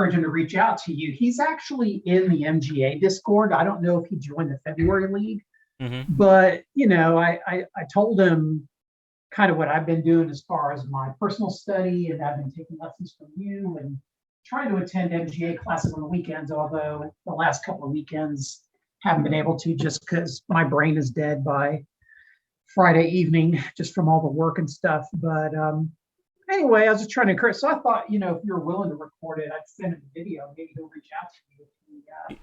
encourage him to reach out to you. He's actually in the MGA Discord. I don't know if he joined the February League, but I told him kind of what I've been doing as far as my personal study, and I've been taking lessons from you and trying to attend MGA classes on the weekends, although the last couple of weekends haven't been able to just because my brain is dead by Friday evening just from all the work and stuff. But anyway, I was just trying to encourage. So I thought, if you're willing to record it, I'd send him a video. Maybe he'll reach out to you if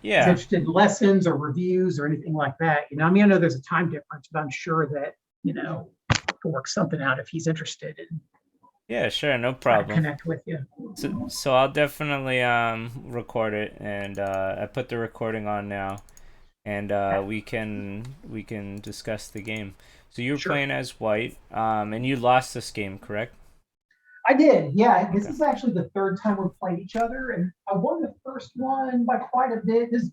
he's interested in lessons or reviews or anything like that. I know there's a time difference, but I'm sure that, we'll work something out if he's interested in. Yeah, sure, no problem. Connect with you. So I'll definitely record it, and I put the recording on now, and we can discuss the game. So you were playing as white, and you lost this game, correct? I did, yeah. This is actually the third time we've played each other, and I won the first one by quite a bit. This is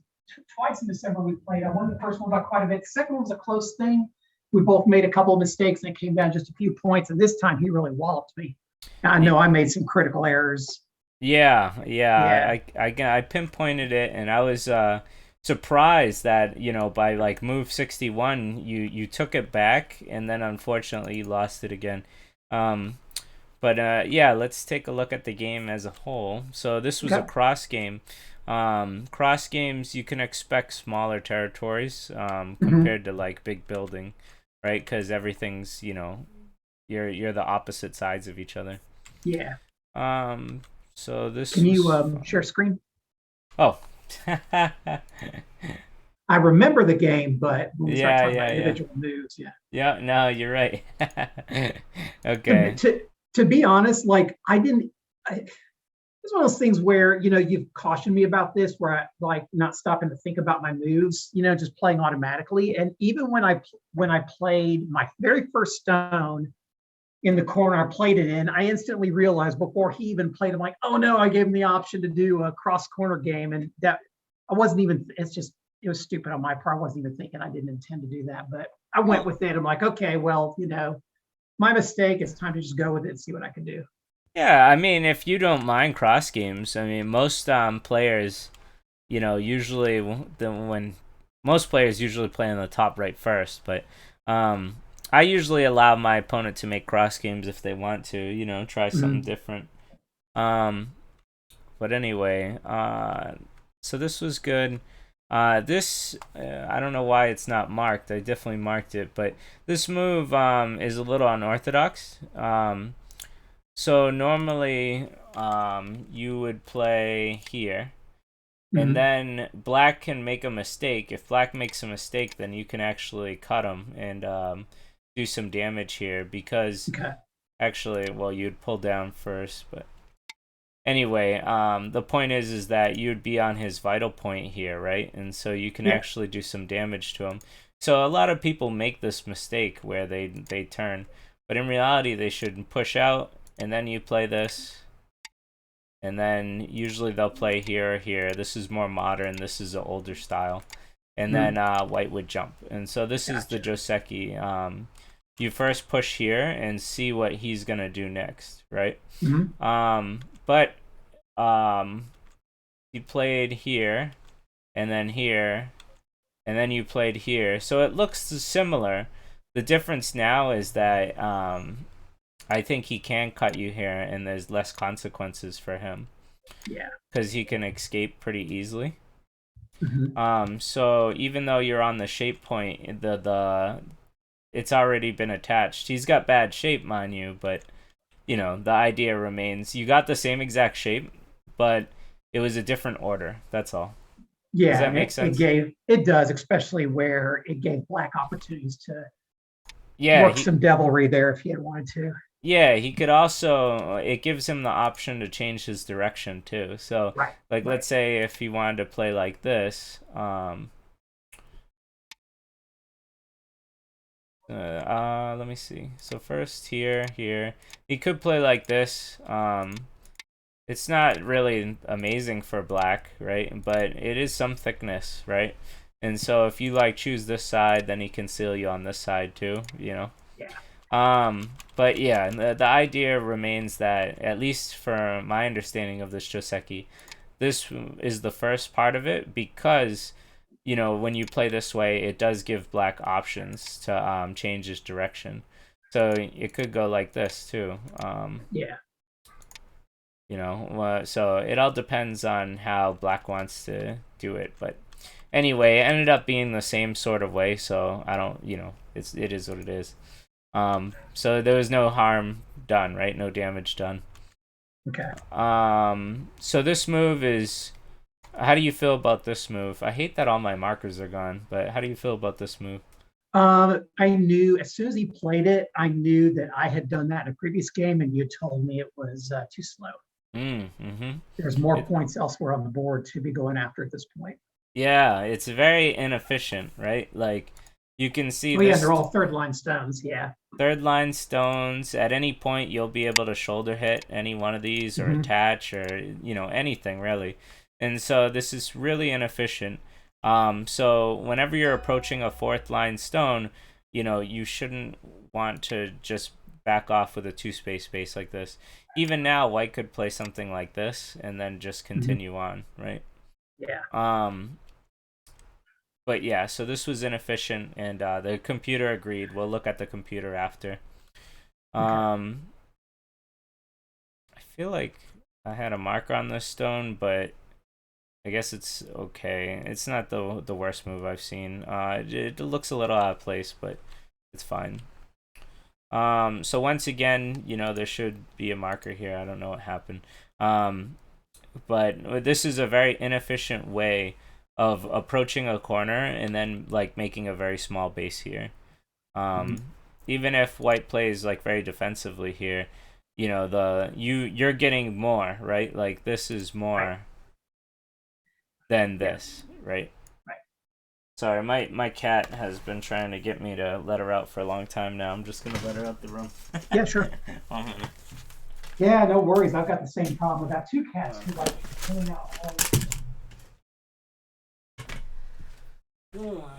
twice in December we played. I won the first one by quite a bit. The second one was a close thing. We both made a couple of mistakes, and it came down just a few points. And this time, he really walloped me. I know I made some critical errors. Yeah. I pinpointed it, and I was surprised that by like move 61, you took it back, and then unfortunately you lost it again. But yeah, let's take a look at the game as a whole. So this was a cross game. Cross games, you can expect smaller territories compared to like big building, right? Because everything's you're the opposite sides of each other. Yeah. So this. Can you share screen? Oh. I remember the game, but when we start talking about individual moves, Yeah. No, you're right. Okay. To be honest, like it's one of those things where you've cautioned me about this, where I like not stopping to think about my moves, just playing automatically. And even when I played my very first stone in the corner I played it in, I instantly realized before he even played, I'm like, oh no, I gave him the option to do a cross corner game, and that I wasn't even. It was stupid on my part. I wasn't even thinking. I didn't intend to do that, but I went with it. I'm like, okay, well, my mistake. It's time to just go with it and see what I can do. Yeah, I mean, if you don't mind cross games, I mean, most players, usually when most players usually play in the top right first, but I usually allow my opponent to make cross games if they want to, try something different. But anyway, so this was good. This I don't know why it's not marked. I definitely marked it, but this move is a little unorthodox. So normally you would play here, and then black can make a mistake. If black makes a mistake, then you can actually cut him and do some damage here, because actually, well, you'd pull down first, but anyway, the point is that you'd be on his vital point here, right? And so you can actually do some damage to him. So a lot of people make this mistake where they turn, but in reality they should push out, and then you play this, and then usually they'll play here or here. This is more modern. This is an older style. And then white would jump. And so this is the Joseki. You first push here and see what he's going to do next, right? But you played here, and then here, and then you played here. So it looks similar. The difference now is that I think he can cut you here, and there's less consequences for him. Yeah. Because he can escape pretty easily. So even though you're on the shape point, it's already been attached. He's got bad shape, mind you, but the idea remains. You got the same exact shape, but it was a different order. That's all. Yeah, does that make sense? It does, especially where it gave black opportunities to work some devilry there if he had wanted to. Yeah, he could also, it gives him the option to change his direction too. So, let's say if he wanted to play like this, let me see. So first here. He could play like this. It's not really amazing for black, right? But it is some thickness, right? And so if you choose this side, then he can seal you on this side too, Yeah. But yeah, the idea remains that, at least for my understanding of this Joseki, this is the first part of it because, when you play this way, it does give black options to change his direction. So it could go like this too. Yeah. So it all depends on how black wants to do it. But anyway, it ended up being the same sort of way. So I don't, it is what it is. So there was no harm done, right? No damage done. Okay. So this move is. How do you feel about this move? I hate that all my markers are gone, but how do you feel about this move? I knew as soon as he played it, I knew that I had done that in a previous game, and you told me it was too slow. Mm-hmm. There's more It, points elsewhere on the board to be going after at this point. yeah, it's very inefficient, right? Like, you can see Oh yeah, they're this all third line stones. Yeah. third line stones. At any point, you'll be able to shoulder hit any one of these or Hmm. attach or, anything really. And so this is really inefficient. So whenever you're approaching a fourth line stone, you shouldn't want to just back off with a two space base like this. Even now, white could play something like this and then just Hmm. continue on, right? Yeah. Um, but yeah, so this was inefficient, and the computer agreed. We'll look at the computer after. Okay. Um, I feel like I had a marker on this stone, but I guess it's okay. It's not the worst move I've seen. It looks a little out of place, but it's fine. So once again, there should be a marker here. I don't know what happened. But this is a very inefficient way of approaching a corner and then like making a very small base here. Hmm. Even if white plays like very defensively here, you're getting more, right? Like this is Right. more than Yeah. this, right? Right. Sorry, my cat has been trying to get me to let her out for a long time now. I'm just gonna let her out the room. Yeah. Sure. Hold on. Yeah. No worries. I've got the same problem. I've got two cats who like to hang out all the time. Hold on.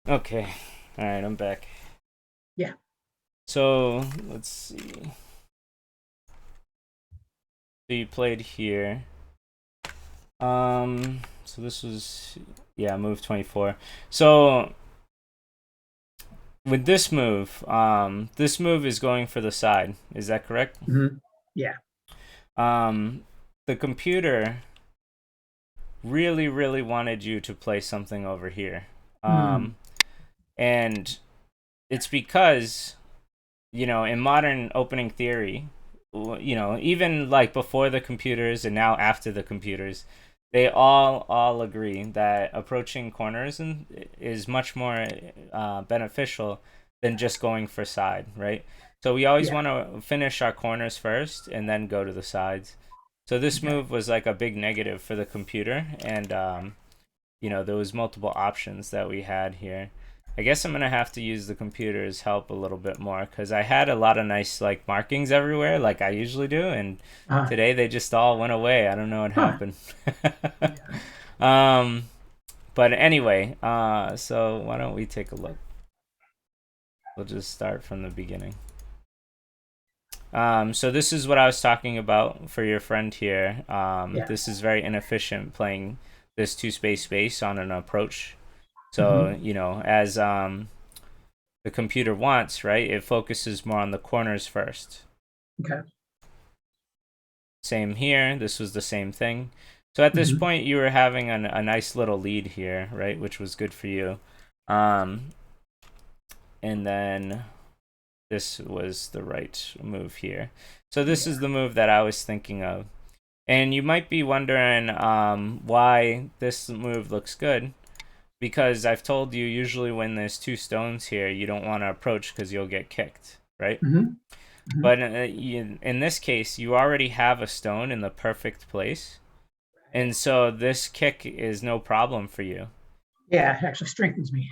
Okay. All right, I'm back. Yeah. So let's see. So you played here. So this was, yeah, move 24. So with this move is going for the side. Is that correct? Hmm. Yeah. Um, the computer really, really wanted you to play something over here. Mm. And it's because, in modern opening theory, even like before the computers and now after the computers, they all agree that approaching corners is much more beneficial than just going for side, right? So we always Yeah. want to finish our corners first and then go to the sides. So this Okay. move was like a big negative for the computer, and there was multiple options that we had here. I guess I'm gonna have to use the computer's help a little bit more because I had a lot of nice like markings everywhere, like I usually do, and Uh, today they just all went away. I don't know what huh. happened. Yeah. um, but anyway, so why don't we take a look? We'll just start from the beginning. So this is what I was talking about for your friend here. Yeah. This is very inefficient playing this two space on an approach. Hmm. So, as the computer wants, right? It focuses more on the corners first. Okay. Same here. This was the same thing. So at this Hmm. point, you were having a nice little lead here, right? Which was good for you. Um, and then this was the right move here. So this Yeah. is the move that I was thinking of. And you might be wondering why this move looks good. Because I've told you, usually when there's two stones here, you don't want to approach because you'll get kicked, right? Hmm. Hmm. But in this case, you already have a stone in the perfect place. And so this kick is no problem for you. Yeah. It actually strengthens me.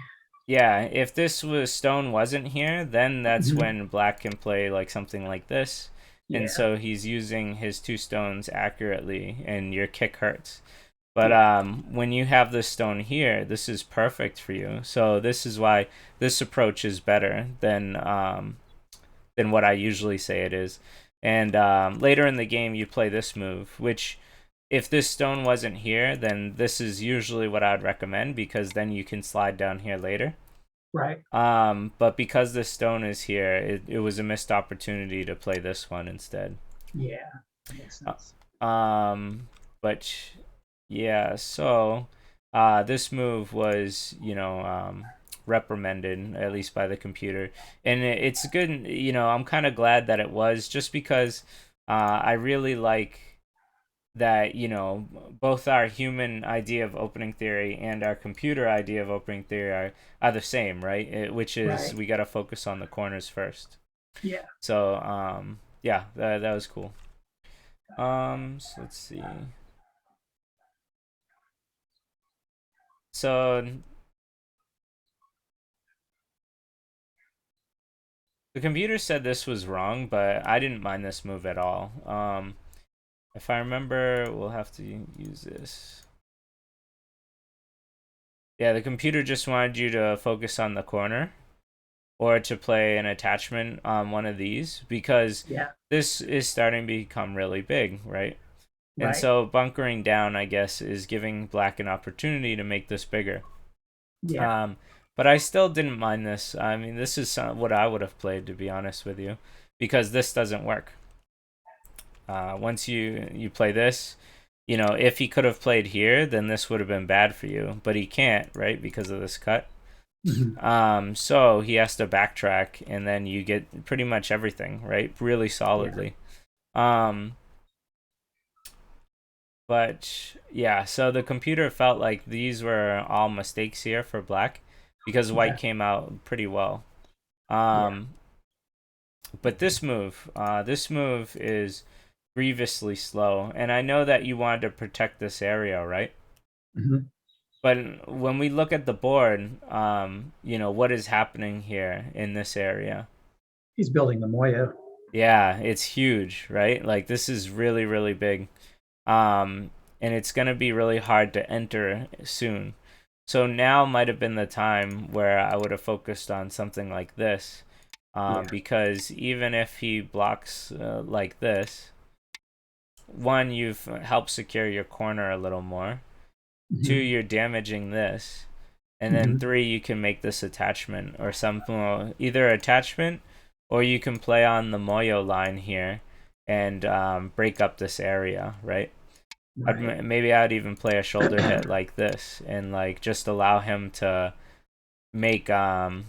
Yeah, if this was stone wasn't here, then that's Mhm. when black can play like something like this. And Yeah, so he's using his two stones accurately and your kick hurts. But yeah, when you have this stone here, this is perfect for you. So this is why this approach is better than what I usually say it is. And later in the game, you play this move, which if this stone wasn't here, then this is usually what I'd recommend because then you can slide down here later. right. But because this stone is here, it was a missed opportunity to play this one instead. Yeah, that makes sense. Um, but yeah, so this move was, reprimanded at least by the computer, and it's good. I'm kind of glad that it was, just because I really like that. Both our human idea of opening theory and our computer idea of opening theory are the same, right? Which is Right. we got to focus on the corners first. Yeah. So yeah, that was cool. So let's see. So the computer said this was wrong, but I didn't mind this move at all. If I remember, we'll have to use this. Yeah, the computer just wanted you to focus on the corner or to play an attachment on one of these because Yeah. this is starting to become really big, right? And Right. so bunkering down, I guess, is giving black an opportunity to make this bigger. Yeah. Um, but I still didn't mind this. I mean, this is what I would have played, to be honest with you, because this doesn't work. Once you play this, if he could have played here, then this would have been bad for you. But he can't, right, because of this cut. Mhm. So he has to backtrack, and then you get pretty much everything, right, really Yeah. solidly. Um, but yeah, so the computer felt like these were all mistakes here for black because white Okay. came out pretty well. Yeah. Um, but this move is grievously slow, and I know that you wanted to protect this area, right? Mhm. But when we look at the board, what is happening here in this area? He's building the Moyo. Yeah, it's huge, right? Like this is really, really big. Um, and it's gonna be really hard to enter soon. So now might have been the time where I would have focused on something like this, Yeah. because even if he blocks like this, one, you've helped secure your corner a little more. Two, Mhm. you're damaging this, and then Mhm. three, you can make this attachment or something, either attachment, or you can play on the Moyo line here and break up this area, right? Right. Maybe I'd even play a shoulder hit like this and like just allow him to make a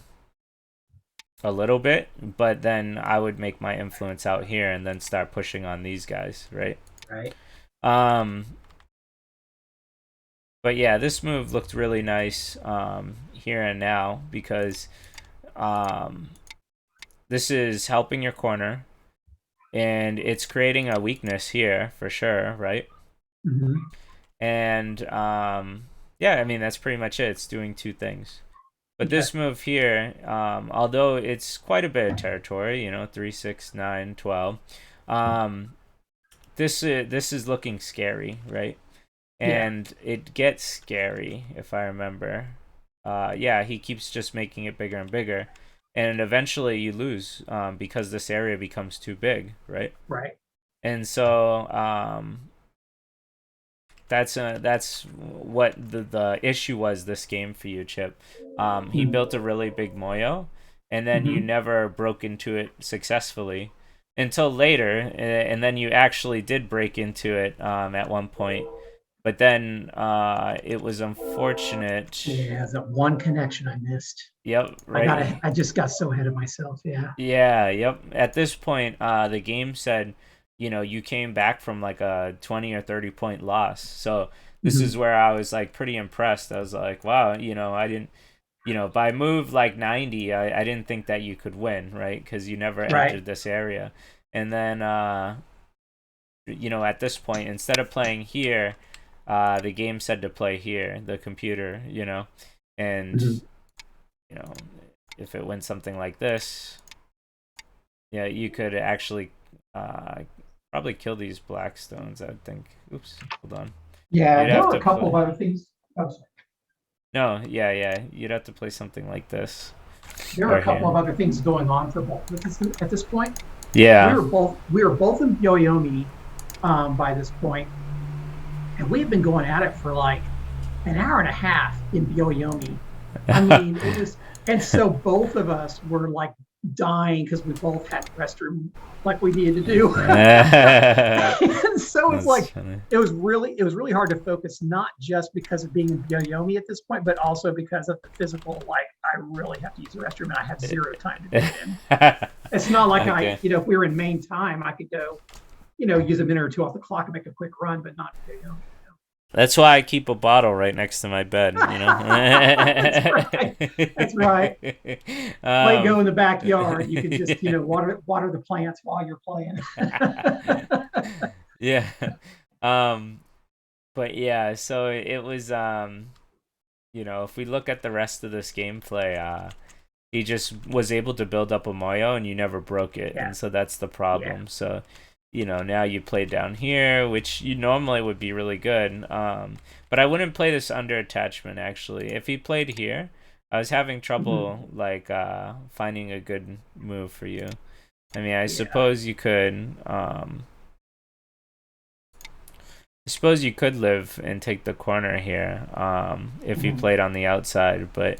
little bit, but then I would make my influence out here and then start pushing on these guys, right? Right. Um, but yeah, this move looked really nice here and now because um, this is helping your corner and it's creating a weakness here for sure, right? Mhm. And yeah, I mean, that's pretty much it. It's doing two things. But Okay. this move here, although it's quite a bit of territory, 3, 6, 9, 12, this is looking scary, right? Yeah. And it gets scary if I remember. Yeah, he keeps just making it bigger and bigger, and eventually you lose because this area becomes too big, right? Right. And so that's what the issue was this game for you, Chip. He Mhm. built a really big moyo, and then you Mhm. never broke into it successfulully until later, and then you actually did break into it at one point, but then it was unfortunate. Yeah. That one connection I missed. Yep, right. I just got so ahead of myself. Yeah. Yeah, yep. At this point, the game said, you came back from like a 20 or 30 point loss. So this is Mhm. where I was like pretty impressed. I was like, wow, I didn't, by move like 90, I didn't think that you could win, right? Because you never Right. entered this area. And then, at this point, instead of playing here, the game said to play here, the computer, and Mhm. if it went something like this, yeah, you could actually probably kill these black stones, I think. Oops, hold on. Yeah, You'd there have were to a couple play. of other things. Oh, sorry. No, yeah. You'd have to play something like this There were or a couple here. of other things going on for both of us at this point. Yeah. We were both in Yoyomi by this point, and we had been going at it for like an hour and a half in Yoyomi. I mean, it was, and so both of us were like dying because we both had restroom like we needed to do. And so it's That's like funny. it was really hard to focus, not just because of being in Yoyomi at this point, but also because of the physical, like I really have to use the restroom and I have zero time to do it in. It's not like Okay. if we were in main time, I could go, use a minute or two off the clock and make a quick run, but not Yoyomi. That's why I keep a bottle right next to my bed, you know? That's right. That's right. Play go um, in the backyard. You can just, water the plants while you're playing. yeah. Um, but yeah, so it was if we look at the rest of this gameplay, he just was able to build up a Moyo and you never broke it. Yeah. And so that's the Yeah. problem. So, now you play down here, which you normally would be really good. But I wouldn't play this under attachment actually. If he played here, I was having trouble like finding a good move for you. I mean, Yeah. I suppose you could live and take the corner here if you played on the outside, but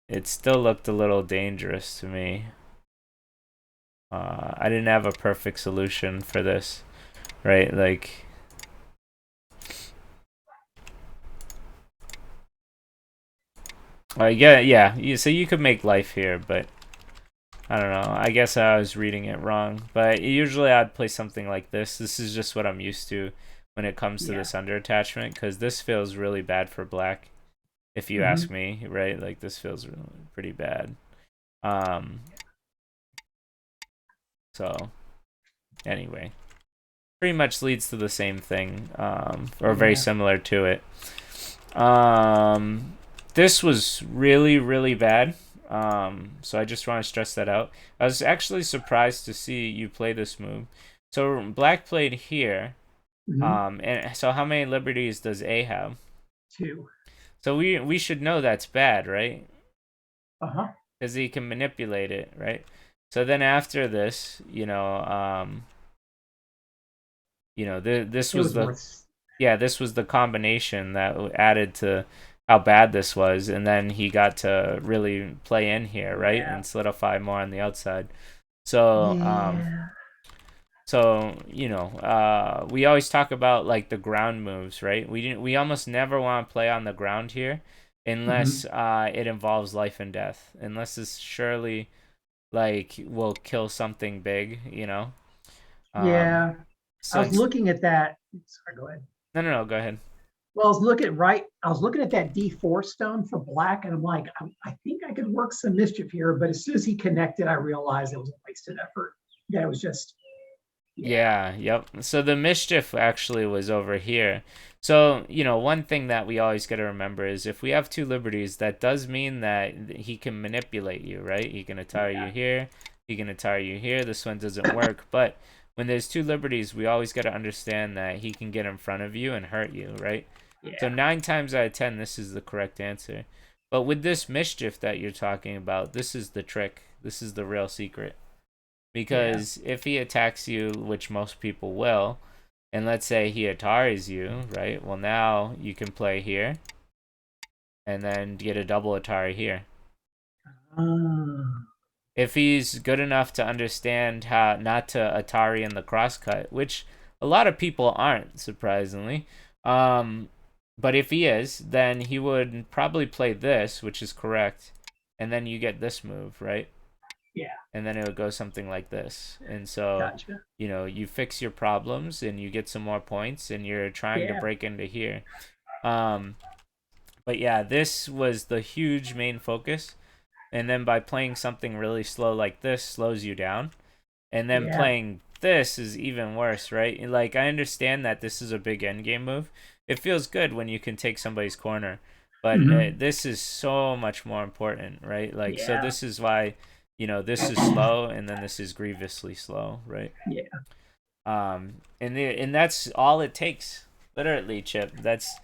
it still looked a little dangerous to me. I didn't have a perfect solution for this, right? Like, yeah. So you could make life here, but I don't know. I guess I was reading it wrong. But usually I'd play something like this. This is just what I'm used to when it comes to this under attachment, because this feels really bad for black, if you ask me, right? Like, this feels really, pretty bad. So, anyway. Pretty much leads to the same thing, or very similar to it. This was really, really bad. So I just want to stress that out. I was actually surprised to see you play this move. So black played here. And so how many liberties does A have? 2. So we should know that's bad, right? Uh-huh. Because he can manipulate it, right? So then after this, this was the combination that added to how bad this was, and then he got to really play in here, right, and solidify more on the outside. So we always talk about like the ground moves, right? We almost never want to play on the ground here unless it involves life and death, unless it's surely like will kill something big, Yeah. I so was looking at that. Sorry, go ahead. no, go ahead. Well, I was looking at that D4 stone for black, and I'm like, I think I could work some mischief here. But as soon as he connected, I realized it was a wasted effort. That was just, Yep. So the mischief actually was over here. So, one thing that we always got to remember is if we have two liberties, that does mean that he can manipulate you, right? He can attire you here, he can attire you here. This one doesn't work, but when there's two liberties, we always got to understand that he can get in front of you and hurt you, right? So 9 times out of 10, this is the correct answer. But with this mischief that you're talking about, this is the trick. This is the real secret. Because if he attacks you, which most people will, and let's say he ataris you, right? Well, now you can play here and then get a double atari here. If he's good enough to understand how not to atari in the crosscut, which a lot of people aren't, surprisingly. But if he is, then he would probably play this, which is correct, and then you get this move, right? Yeah. And then it would go something like this. And so, you fix your problems and you get some more points and you're trying to break into here. But yeah, this was the huge main focus. And then by playing something really slow like this slows you down. And then playing this is even worse, right? Like, I understand that this is a big endgame move. It feels good when you can take somebody's corner. But Hmm. this is so much more important, right? Like, so Yeah. this is why, this is slow, and then this is grievously slow, right? Yeah. And that's all it takes, literally, Chip. That's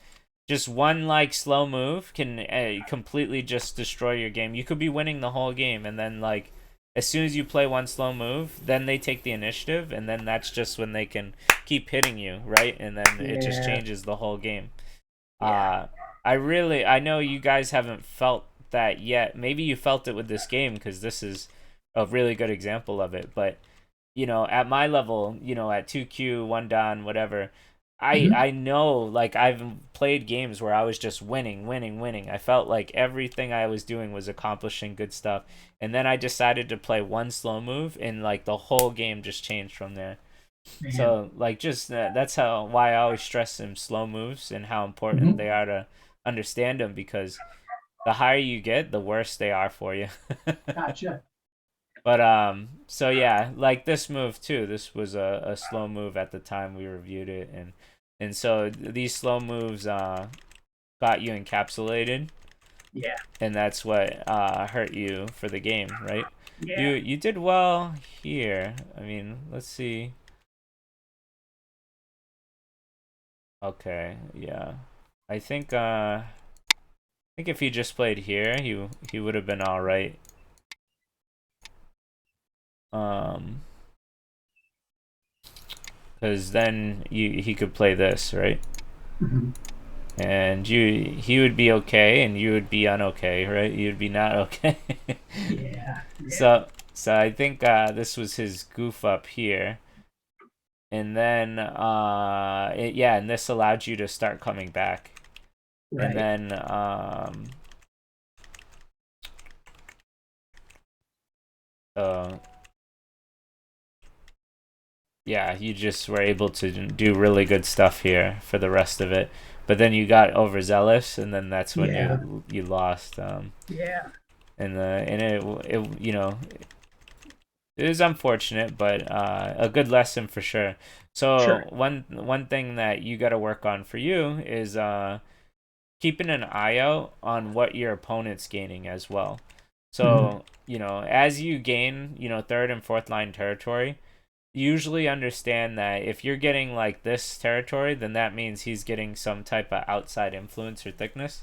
just one like slow move can completely just destroy your game. You could be winning the whole game, and then like as soon as you play one slow move, then they take the initiative, and then that's just when they can keep hitting you, right? And then it just Yeah. changes the whole game. Yeah. Uh, I know you guys haven't felt that yet. Maybe you felt it with this game because this is a really good example of it. But at my level, at 2Q, one down, whatever, Hmm. I know, like, I've played games where I was just winning, winning, winning. I felt like everything I was doing was accomplishing good stuff. And then I decided to play one slow move, and like the whole game just changed from there. Man. So like just that's how why I always stress them slow moves and how important they Hmm. are to understand them, because the higher you get, the worse they are for you. Gotcha. But so yeah, like this move too. This was a slow move at the time we reviewed it, and so these slow moves got you encapsulated, Yeah. and that's what hurt you for the game, right? You Yeah. you did well here. I mean, let's see. Okay, yeah. I think if he just played here, he would have been all right. Um, because then he could play this, right? Hmm. And he would be okay, and you would be unokay, right? You'd be not okay. Yeah. Yeah. So I think this was his goof up here, and then yeah, and this allowed you to start coming back, and Right. then uh yeah, you just were able to do really good stuff here for the rest of it. But then you got overzealous, and then that's when Yeah. you lost. Yeah. And it it is unfortunate, but a good lesson for sure. Sure. So one thing that you got to work on for you is keeping an eye out on what your opponent's gaining as well. Hmm. So as you gain third and fourth line territory, usually understand that if you're getting like this territory, then that means he's getting some type of outside influence or thickness.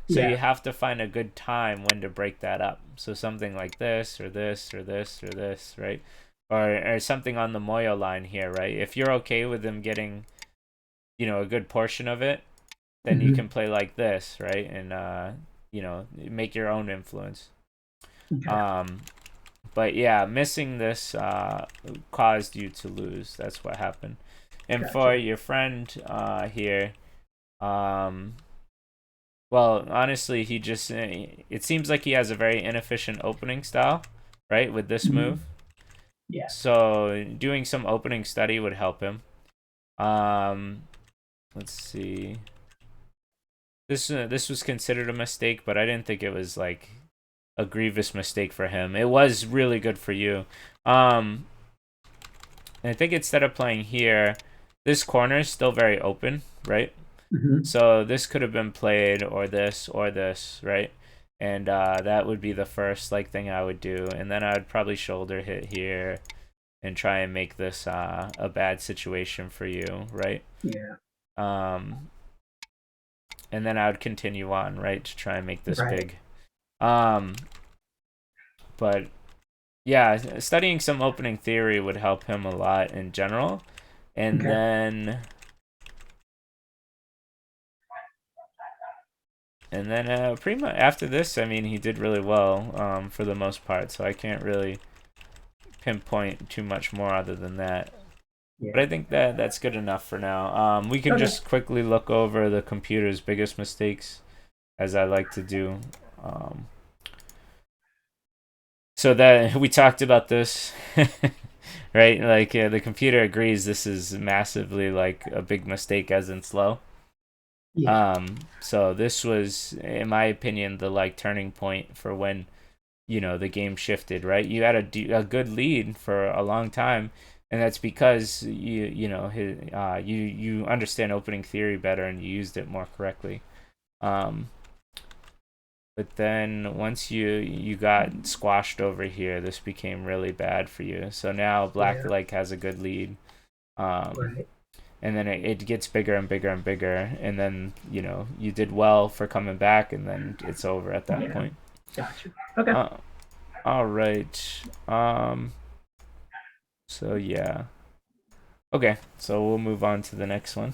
So you Yeah. have to find a good time when to break that up. So something like this or this or this or this, right? Or something on the Moyo line here, right? If you're okay with him getting, a good portion of it, then you Hmm. can play like this, right? And make your own influence. Okay. Um but yeah, missing this caused you to lose. That's what happened. And for Gotcha. your friend here, um, well, honestly, he just it seems like he has a very inefficient opening style, right? With this Hmm. move, Yeah. so doing some opening study would help him. Um, let's see. This was considered a mistake, but I didn't think it was like a grievous mistake for him. It was really good for you. Um, And I think instead of playing here, this corner is still very open, right? Hmm. So this could have been played, or this, right? And that would be the first like thing I would do, and then I would probably shoulder hit here and try and make this a bad situation for you, right? Yeah. Um, and then I would continue on, right, to try and make this Right. big. Um, but yeah, studying some opening theory would help him a lot in general, and Okay. then pretty much after this, I mean, he did really well for the most part. So I can't really pinpoint too much more other than that. But Yeah. I think that that's good enough for now. We can Okay. just quickly look over the computer's biggest mistakes, as I like to do. Um, so that we talked about this, right? Like the computer agrees this is massively like a big mistake, as in slow. Yeah. So this was, in my opinion, the like turning point for when the game shifted, right? You had a good lead for a long time, and that's because you understand opening theory better and you used it more correctly. um But then once you got squashed over here, this became really bad for you. So now black like has a good lead. Right. And then it gets bigger and bigger and bigger, and then you did well for coming back, and then it's over at that point. Gotcha. Okay. All right. So yeah. Okay, so we'll move on to the next one.